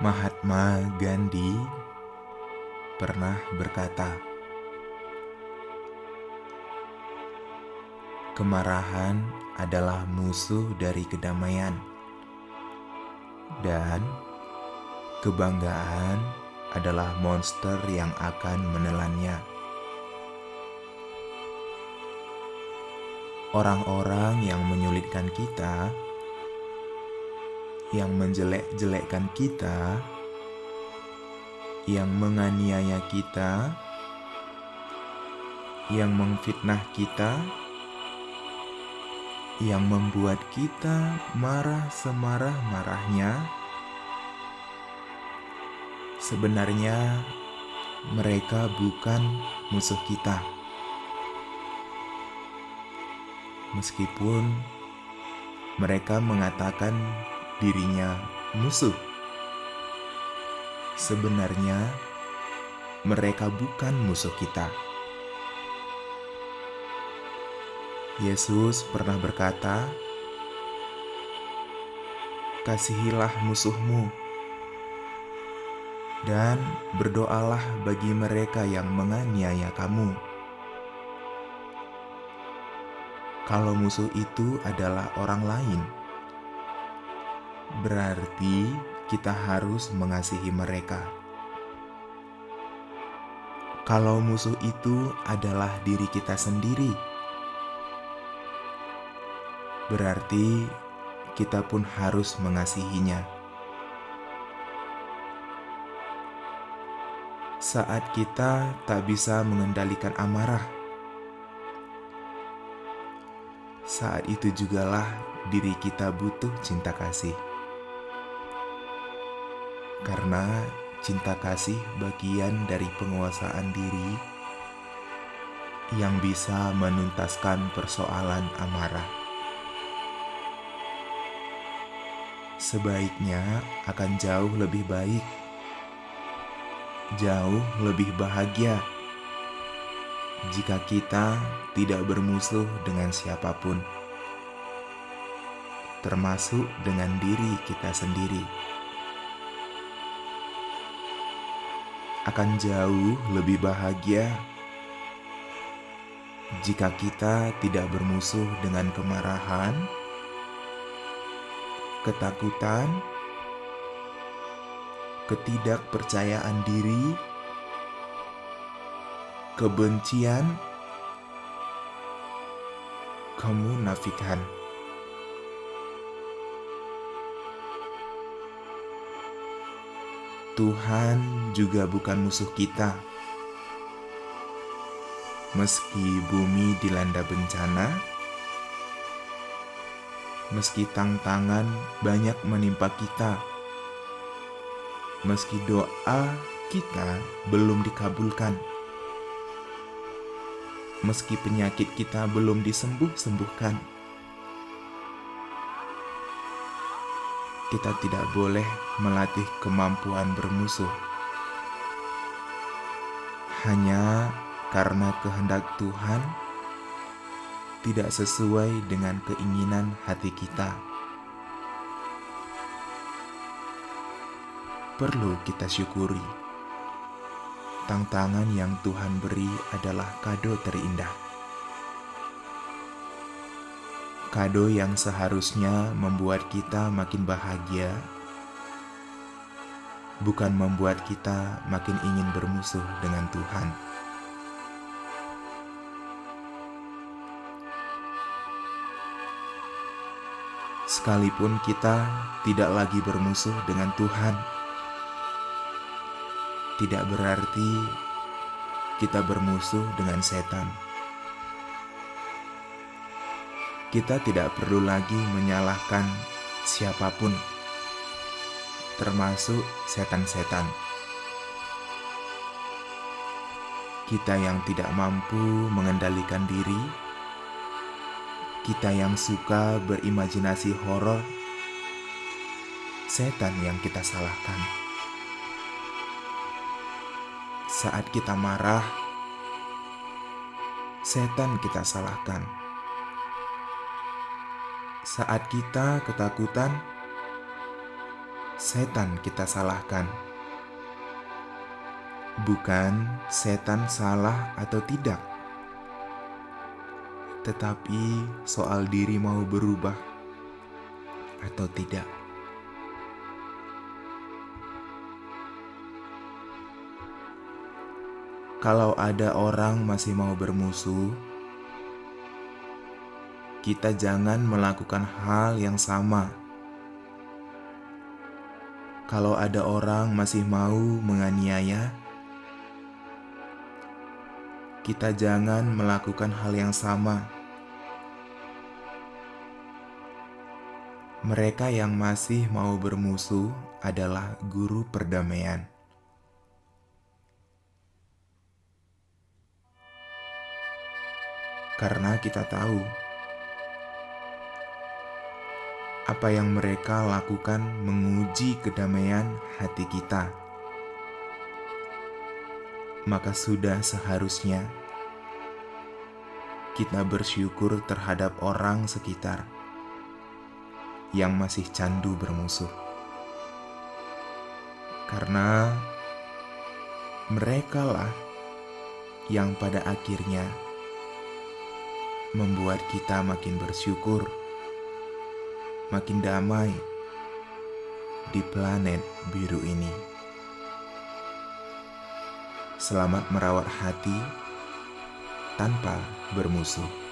Mahatma Gandhi pernah berkata, "Kemarahan adalah musuh dari kedamaian, dan kebanggaan adalah monster yang akan menelannya." Orang-orang yang menyulitkan kita, yang menjelek-jelekkan kita, yang menganiaya kita, yang memfitnah kita, yang membuat kita marah semarah-marahnya, sebenarnya mereka bukan musuh kita. Meskipun mereka mengatakan dirinya musuh, sebenarnya mereka bukan musuh kita. Yesus pernah berkata, "Kasihilah musuhmu, dan berdoalah bagi mereka yang menganiaya kamu." Kalau musuh itu adalah orang lain, berarti kita harus mengasihi mereka. Kalau musuh itu adalah diri kita sendiri, berarti kita pun harus mengasihinya. Saat kita tak bisa mengendalikan amarah, saat itu jugalah diri kita butuh cinta kasih. Karena cinta kasih bagian dari penguasaan diri yang bisa menuntaskan persoalan amarah. Sebaiknya akan jauh lebih baik, jauh lebih bahagia jika kita tidak bermusuh dengan siapapun, termasuk dengan diri kita sendiri. Akan jauh lebih bahagia jika kita tidak bermusuh dengan kemarahan, ketakutan, ketidakpercayaan diri, kebencian, kemunafikan. Tuhan juga bukan musuh kita. Meski bumi dilanda bencana, meski tantangan banyak menimpa kita, meski doa kita belum dikabulkan, meski penyakit kita belum disembuh-sembuhkan, kita tidak boleh melatih kemampuan bermusuh. Hanya karena kehendak Tuhan tidak sesuai dengan keinginan hati kita. Perlu kita syukuri. Tantangan yang Tuhan beri adalah kado terindah. Kado yang seharusnya membuat kita makin bahagia, bukan membuat kita makin ingin bermusuh dengan Tuhan. Sekalipun kita tidak lagi bermusuh dengan Tuhan, tidak berarti kita bermusuh dengan setan. Kita tidak perlu lagi menyalahkan siapapun, termasuk setan-setan. Kita yang tidak mampu mengendalikan diri, kita yang suka berimajinasi horor, setan yang kita salahkan. Saat kita marah, setan kita salahkan. Saat kita ketakutan, setan kita salahkan. Bukan setan salah atau tidak, tetapi soal diri mau berubah atau tidak. Kalau ada orang masih mau bermusuh, kita jangan melakukan hal yang sama. Kalau ada orang masih mau menganiaya, kita jangan melakukan hal yang sama. Mereka yang masih mau bermusuh adalah guru perdamaian. Karena kita tahu apa yang mereka lakukan menguji kedamaian hati kita. Maka sudah seharusnya kita bersyukur terhadap orang sekitar yang masih candu bermusuh. Karena merekalah yang pada akhirnya membuat kita makin bersyukur, makin damai di planet biru ini. Selamat merawat hati tanpa bermusuh.